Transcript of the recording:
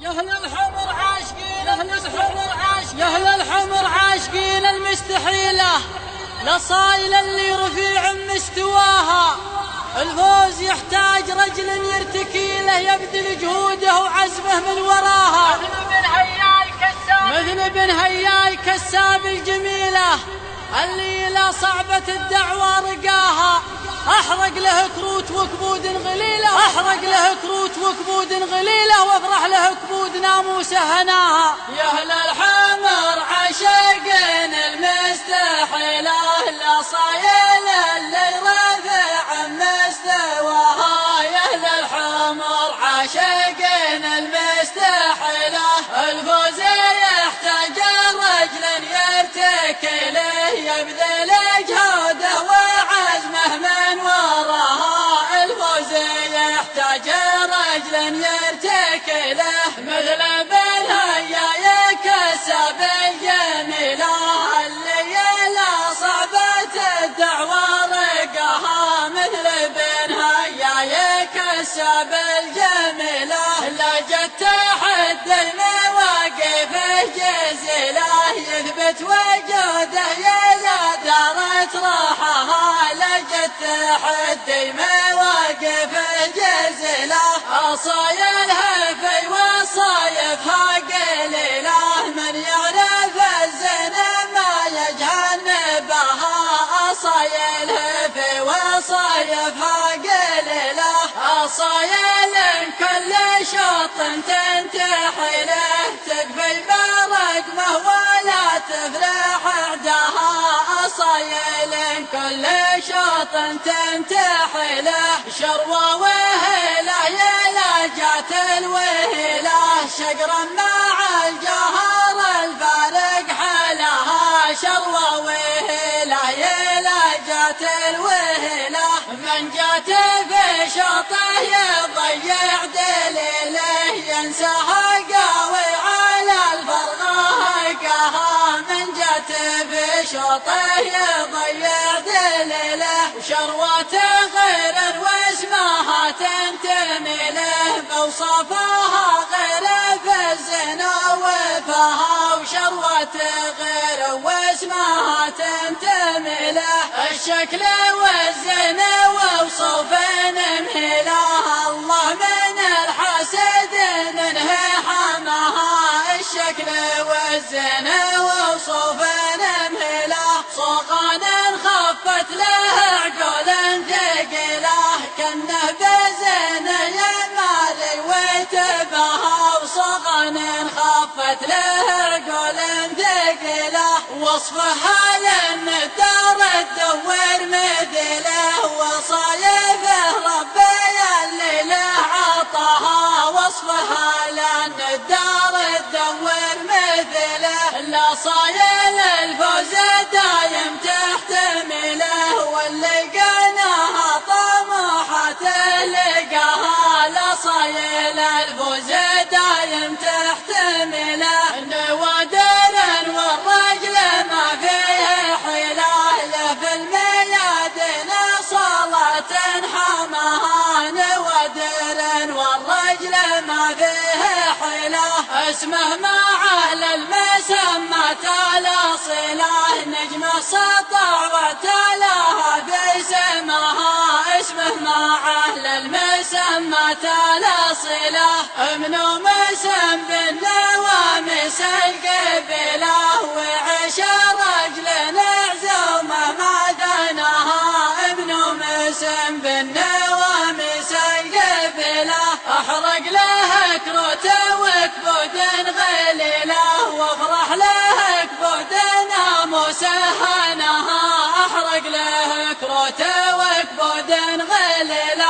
يا أهل الحمر عاشقين يا أهل الحمر عاشقين المستحيلة، لصايل اللي رفيع مستواها. الفوز يحتاج رجل يرتكي له، يبذل جهوده وعزمه من وراها. مثل بن هياي كساب الجميلة، اللي لا صعبة الدعوة رقاها. أحرق له كروت وكبود غليلة، وافرح له كبود ناموسه هناها. يا أهل الحمر عاشقين المستحيلة، لصايل اللي رفع مستواها. يا أهل الحمر عاشقين المستحيلة، الفوز يحتاج رجل يرتكي له، يبذل جهوده وعزمه من وراها. الفوز يحتاج رجل يرتكي له، مثل بن هياي كساب الجميلة، اللي لا صعبة الدعوة رقاها. مثل بن هياي كساب الجميلة، لجت تحدي مواقفه جزيلة، يثبت وجوده إذا دارت راحها. لجت تحدي مواقفه جزيلة، أصايلها في وصايفها قليلة، من يعرف الزين ما يجهل بها. أصايلها في وصايفها قليلة، أصايل كل شوط تنتحي له، تقفل برقمه ولا تفرح عداها. أصايل كل شوط تنتحي له، شروى وهيله يلا جات الوهيله، شقرا مع الجوهر الفارق حلها. شروى وهيله يلا جات الوهيله، من جات في شوطه يضيع دليله، ينساها قاوي على الفرغه قاها. من جات في شوطه يضيع دليله، شروته غير واسمها تنتمي له، بوصفها غير في الزنا وفها. وشروته غير واسمها تنتمي له، الشكل والزين ووصف مهله. الله من الحسد منه حماها، الشكل والزين ووصف مهله. صغان خفت له عقول ثقيله، كنه بزين يماري وتباها. وصغان خفت له عقول ثقيله، وصفها للندار تدور مثله. وصايفه ربي اللي له عطاها، وصفها للندار تدور مثله. لصايل الفوز دايم تحتمله، واللي قناها طموحته لقاها. لصايل الفوز دايم تحتمله، نوادر والرجل ما فيه حيله، له في الميادين صلاة حماها. نوادر والرجل ما فيه حيله، اسمه مع أهل المسمى صله، نجم سطع وتلاها في سماها. اسمه مع أهل المسمى صله، ابن مسم بالنواميس القبيلة، وعيش رجل عزومه ما دناها. ابن مسم بالنواميس القبيلة، احرق له كروته وكبود غليله، وافرح له كبود ناموسه هناها. احرق له كروته وكبود غليله.